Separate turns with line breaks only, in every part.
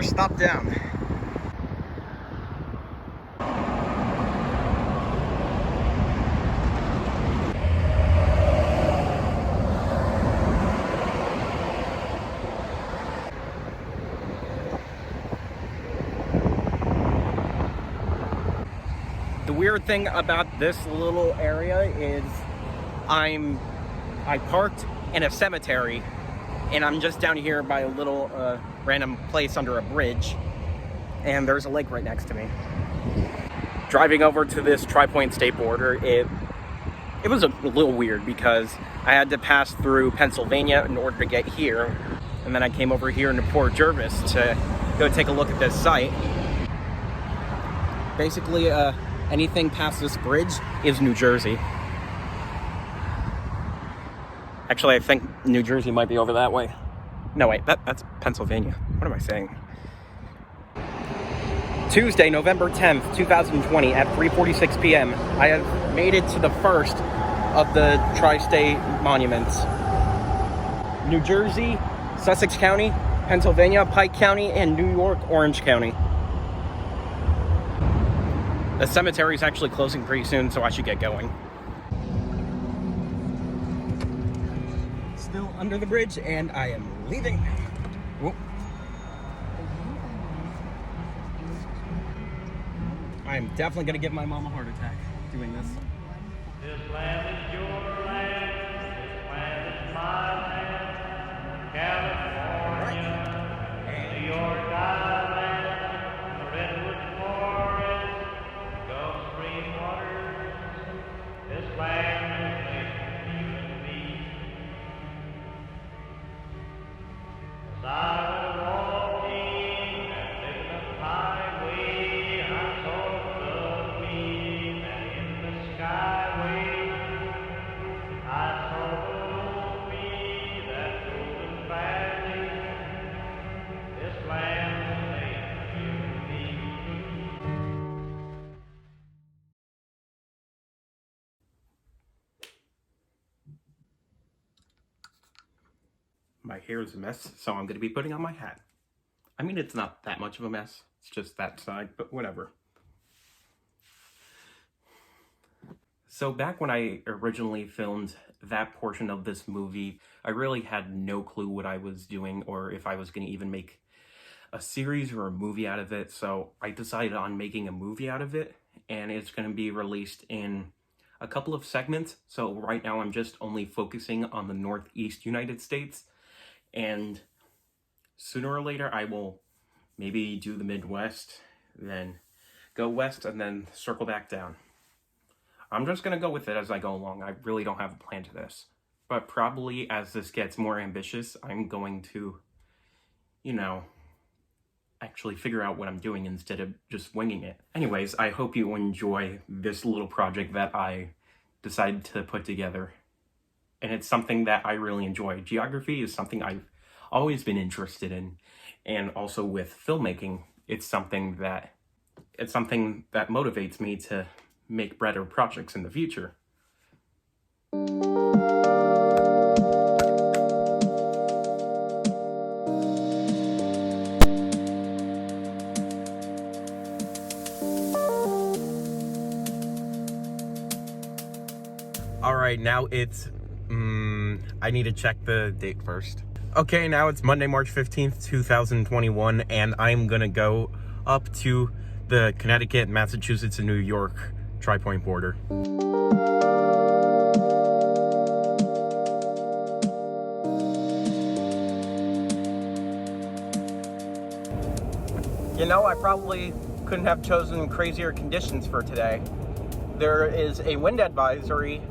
first stop down. The weird thing about this little area is I parked in a cemetery, and I'm just down here by a little random place under a bridge, and there's a lake right next to me. Driving over to this Tri-Point state border, it was a little weird because I had to pass through Pennsylvania in order to get here, and then I came over here into Port Jervis to go take a look at this site. Basically, anything past this bridge is New Jersey. Actually, I think New Jersey might be over that way. No, wait, that's Pennsylvania. What am I saying? Tuesday, November 10th, 2020 at 3:46 p.m. I have made it to the first of the tri-state monuments. New Jersey, Sussex County, Pennsylvania, Pike County, and New York, Orange County. The cemetery is actually closing pretty soon, so I should get going. Still under the bridge, and I am leaving. Whoop. I am definitely gonna give my mom a heart attack doing this.
This land is your land, this land is my land, California, New York Island, the Redwood Forest, Gulf Stream waters, this land is made for you and me. As I went walking and living up the highway, I saw the gleam and in the skyway, I saw below me that golden valley. This land is made for you and me.
My hair is a mess, so I'm going to be putting on my hat. I mean, it's not that much of a mess. It's just that side, but whatever. So back when I originally filmed that portion of this movie, I really had no clue what I was doing or if I was going to even make a series or a movie out of it. So I decided on making a movie out of it, and it's going to be released in a couple of segments. So right now I'm just only focusing on the Northeast United States. And sooner or later, I will maybe do the Midwest, then go west, and then circle back down. I'm just going to go with it as I go along. I really don't have a plan to this. But probably as this gets more ambitious, I'm going to, actually figure out what I'm doing instead of just winging it. Anyways, I hope you enjoy this little project that I decided to put together. And it's something that I really enjoy. Geography is something I've always been interested in. And also with filmmaking, it's something that motivates me to make better projects in the future. All right, now it's I need to check the date first. Okay, now it's Monday, March 15th, 2021, and I'm gonna go up to the Connecticut, Massachusetts, and New York Tri-Point border. I probably couldn't have chosen crazier conditions for today. There is a wind advisory.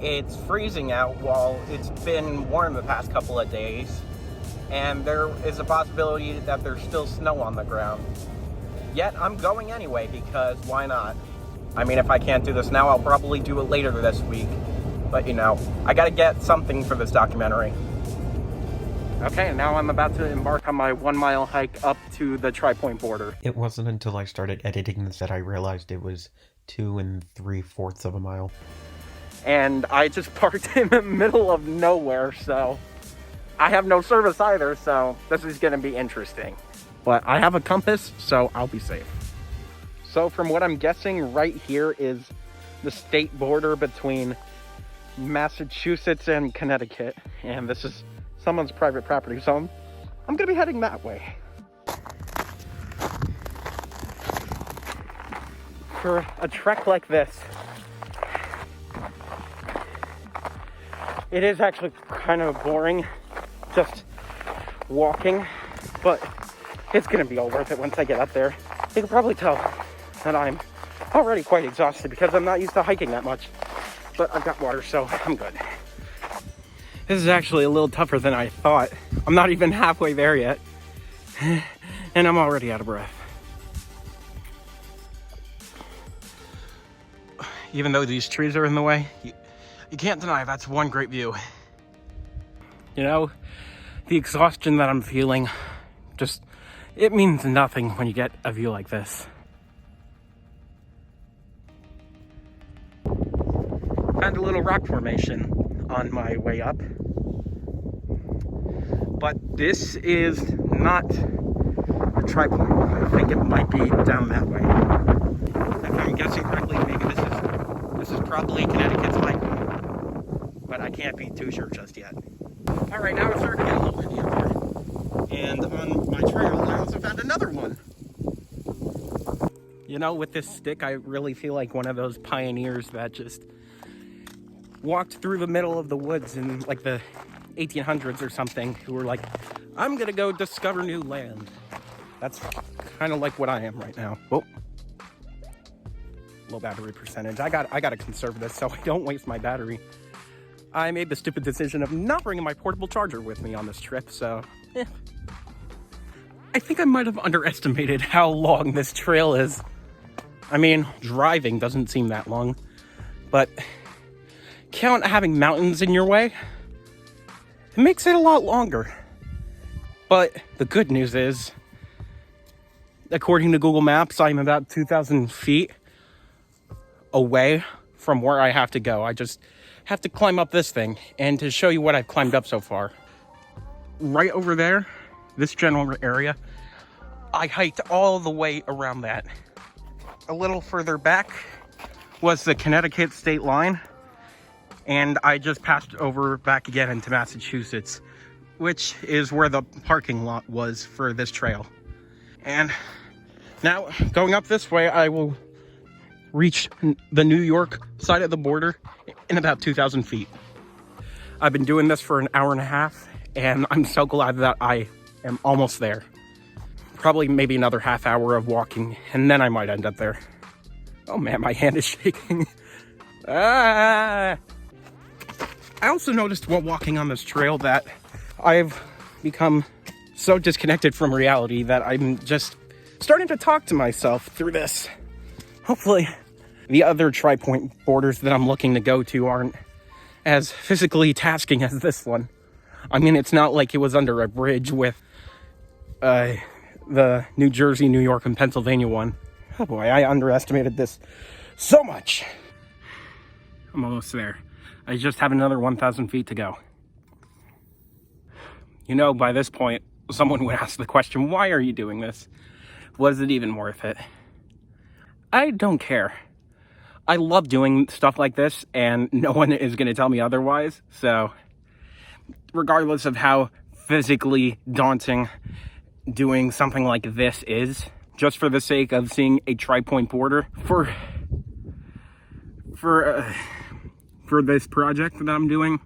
It's freezing out while it's been warm the past couple of days, and there is a possibility that there's still snow on the ground. Yet I'm going anyway, because why not? I mean, if I can't do this now, I'll probably do it later this week. But I gotta get something for this documentary. Okay, now I'm about to embark on my 1 mile hike up to the Tri-Point border.
It wasn't until I started editing this that I realized it was 2 3/4 of a mile.
And I just parked in the middle of nowhere, so I have no service either, so this is gonna be interesting. But I have a compass, so I'll be safe. So from what I'm guessing, right here is the state border between Massachusetts and Connecticut. And this is someone's private property, so I'm gonna be heading that way. For a trek like this, it is actually kind of boring just walking, but it's gonna be all worth it once I get up there. You can probably tell that I'm already quite exhausted because I'm not used to hiking that much, but I've got water, so I'm good. This is actually a little tougher than I thought. I'm not even halfway there yet, and I'm already out of breath. Even though these trees are in the way, you can't deny that's one great view. You know, the exhaustion that I'm feeling, it means nothing when you get a view like this. Found a little rock formation on my way up. But this is not a tripod. I think it might be down that way. If I'm guessing correctly, maybe this is probably Connecticut's light. But I can't be too sure just yet. Alright, now it's starting to get a little windy up here. And on my trail, I also found another one. You know, with this stick, I really feel like one of those pioneers that just walked through the middle of the woods in like the 1800s or something, who were like, I'm gonna go discover new land. That's kind of like what I am right now. Oh, low battery percentage. I gotta conserve this so I don't waste my battery. I made the stupid decision of not bringing my portable charger with me on this trip, so I think I might have underestimated how long this trail is. I mean, driving doesn't seem that long, but count having mountains in your way, it makes it a lot longer. But the good news is, according to Google Maps, I'm about 2,000 feet away from where I have to go. I just have to climb up this thing. And to show you what I've climbed up so far, right over there, this general area, I hiked all the way around that. A little further back was the Connecticut state line, and I just passed over back again into Massachusetts, which is where the parking lot was for this trail. And now, going up this way, I will reach the New York side of the border in about 2,000 feet. I've been doing this for an hour and a half, and I'm so glad that I am almost there. Probably maybe another half hour of walking, and then I might end up there. Oh man, my hand is shaking. Ah! I also noticed while walking on this trail that I've become so disconnected from reality that I'm just starting to talk to myself through this. Hopefully, the other tri-point borders that I'm looking to go to aren't as physically tasking as this one. I mean, it's not like it was under a bridge with the New Jersey, New York, and Pennsylvania one. Oh boy, I underestimated this so much. I'm almost there. I just have another 1,000 feet to go. You know, by this point, someone would ask the question, why are you doing this? Was it even worth it? I don't care. I love doing stuff like this, and no one is going to tell me otherwise. So, regardless of how physically daunting doing something like this is, just for the sake of seeing a tri-point border for this project that I'm doing,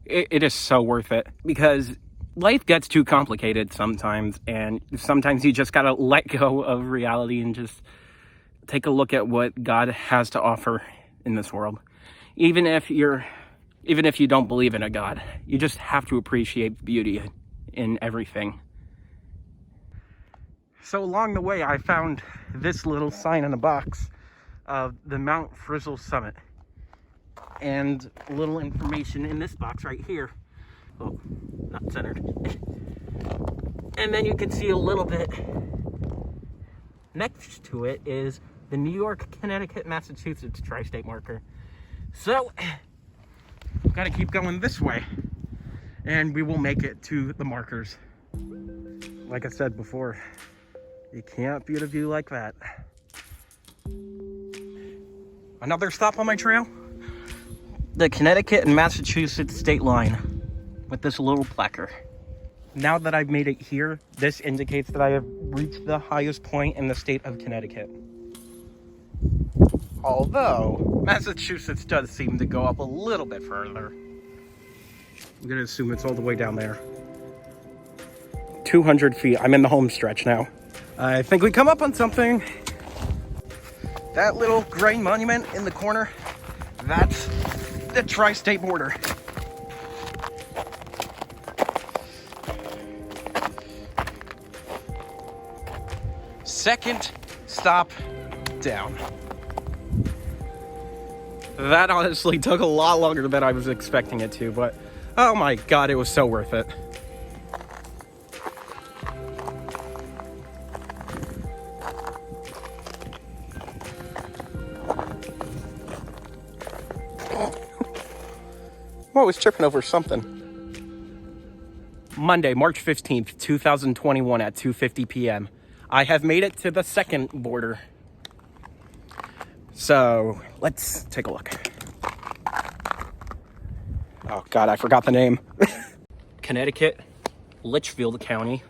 it is so worth it, because life gets too complicated sometimes, and sometimes you just gotta let go of reality and just take a look at what God has to offer in this world. Even if you don't believe in a God, you just have to appreciate the beauty in everything. So along the way, I found this little sign in a box of the Mount Frissell summit, and a little information in this box right here. Oh, not centered. And then you can see a little bit next to it is the New York, Connecticut, Massachusetts tri-state marker. So, we've got to keep going this way, and we will make it to the markers. Like I said before, you can't beat a view like that. Another stop on my trail? The Connecticut and Massachusetts state line with this little placard. Now that I've made it here, this indicates that I have reached the highest point in the state of Connecticut. Although, Massachusetts does seem to go up a little bit further. I'm gonna assume it's all the way down there. 200 feet. I'm in the home stretch now. I think we come up on something. That little gray monument in the corner, that's the tri-state border. Second stop down. That honestly took a lot longer than I was expecting it to, but oh my god, it was so worth it. I'm always tripping over something. Monday, March 15th, 2021 at 2:50 p.m. I have made it to the second border. So, let's take a look. Oh god, I forgot the name. Connecticut, Litchfield County.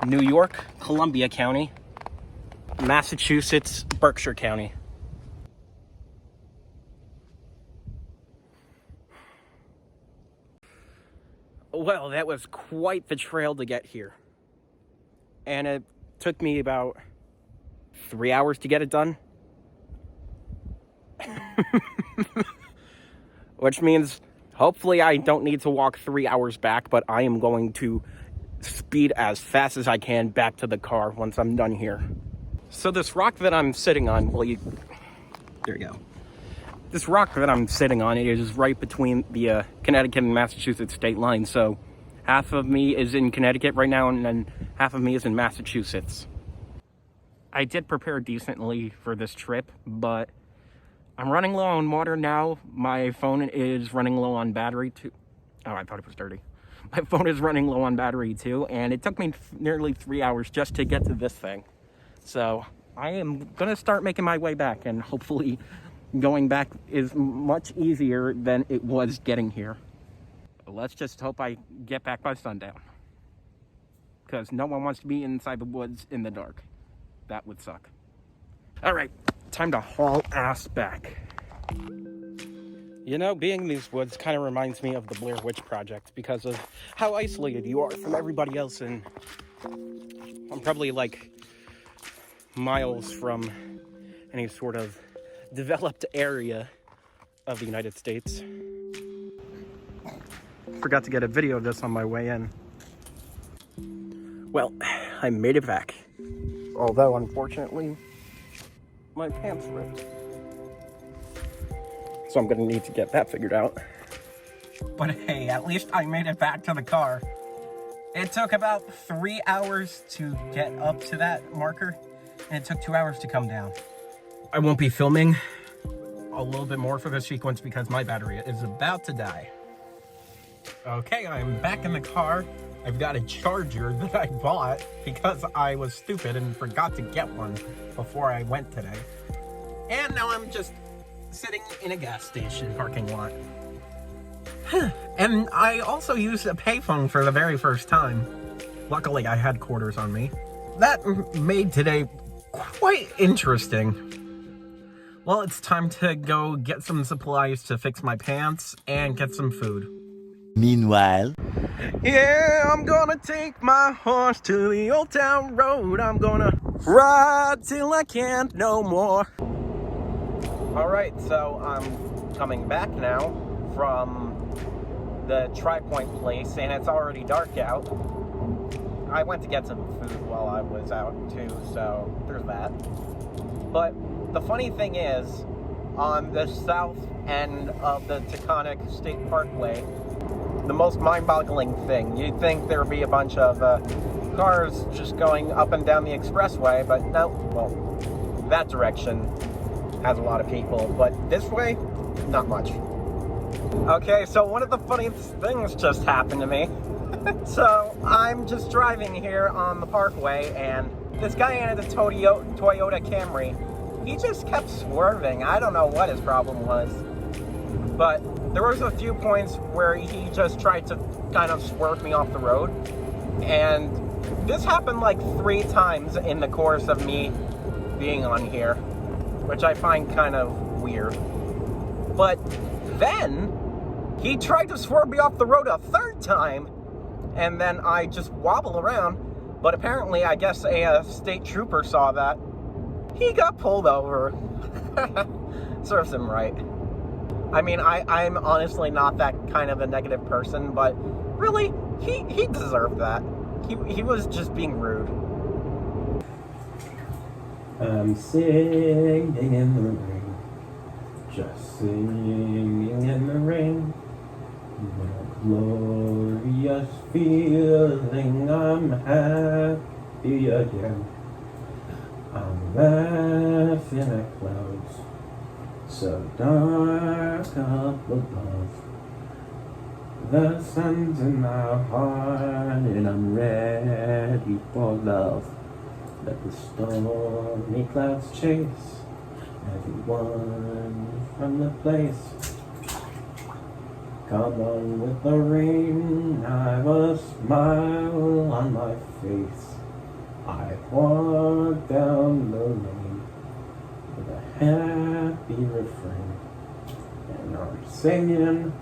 New York, Columbia County. Massachusetts, Berkshire County. Well, that was quite the trail to get here. And it took me about 3 hours to get it done. Which means hopefully I don't need to walk 3 hours back, but I am going to speed as fast as I can back to the car once I'm done here. So this rock that I'm sitting on, there you go. This rock that I'm sitting on, it is right between the Connecticut and Massachusetts state line. So half of me is in Connecticut right now, and then half of me is in Massachusetts. I did prepare decently for this trip, but I'm running low on water now. My phone is running low on battery too. Oh, I thought it was dirty. My phone is running low on battery too, and it took me nearly 3 hours just to get to this thing. So I am gonna start making my way back, and hopefully going back is much easier than it was getting here. Let's just hope I get back by sundown, because no one wants to be inside the woods in the dark. That would suck. All right, time to haul ass back. You know, being in these woods kind of reminds me of the Blair Witch Project because of how isolated you are from everybody else, and I'm probably like miles from any sort of developed area of the United States. Forgot to get a video of this on my way in. Well, I made it back. Although, unfortunately, my pants ripped. So I'm gonna need to get that figured out. But hey, at least I made it back to the car. It took about 3 hours to get up to that marker, and it took 2 hours to come down. I won't be filming a little bit more for this sequence because my battery is about to die. Okay, I'm back in the car. I've got a charger that I bought because I was stupid and forgot to get one before I went today. And now I'm just sitting in a gas station parking lot. And I also used a payphone for the very first time. Luckily, I had quarters on me. That made today quite interesting. Well, it's time to go get some supplies to fix my pants and get some food.
Meanwhile,
yeah, I'm gonna take my horse to the old town road. I'm gonna ride till I can't no more. Alright, so I'm coming back now from the Tri-Point place, and it's already dark out. I went to get some food while I was out too, so there's that. But the funny thing is, on the south end of the Taconic State Parkway, the most mind-boggling thing, you'd think there would be a bunch of cars just going up and down the expressway, but no, well, that direction has a lot of people, but this way, not much. Okay, so one of the funniest things just happened to me.
So I'm just driving here on the parkway, and this guy in a Toyota Camry, he just kept swerving. I don't know what his problem was, but there was a few points where he just tried to kind of swerve me off the road, and this happened like 3 times in the course of me being on here, which I find kind of weird. But then he tried to swerve me off the road a 3rd time, and then I just wobble around. But apparently, I guess a state trooper saw that. He got pulled over. Serves him right. I mean, I'm honestly not that kind of a negative person, but really, he deserved that. He was just being rude.
I'm singing in the rain, just singing in the rain. What a glorious feeling, I'm happy again. I'm laughing at clouds so dark up above. The sun's in my heart and I'm ready for love. Let the stormy clouds chase everyone from the place. Come on with the rain, I've a smile on my face. I walk down the lane with a happy refrain, and I'm singing,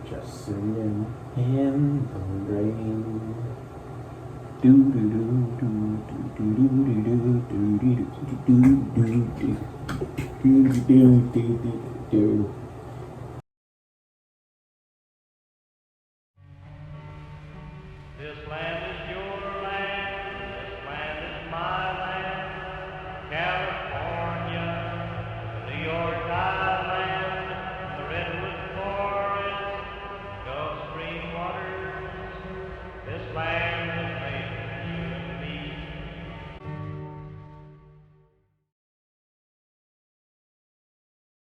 just singing in the rain. Do do do do do do do do do do do do do do.
This land is yours.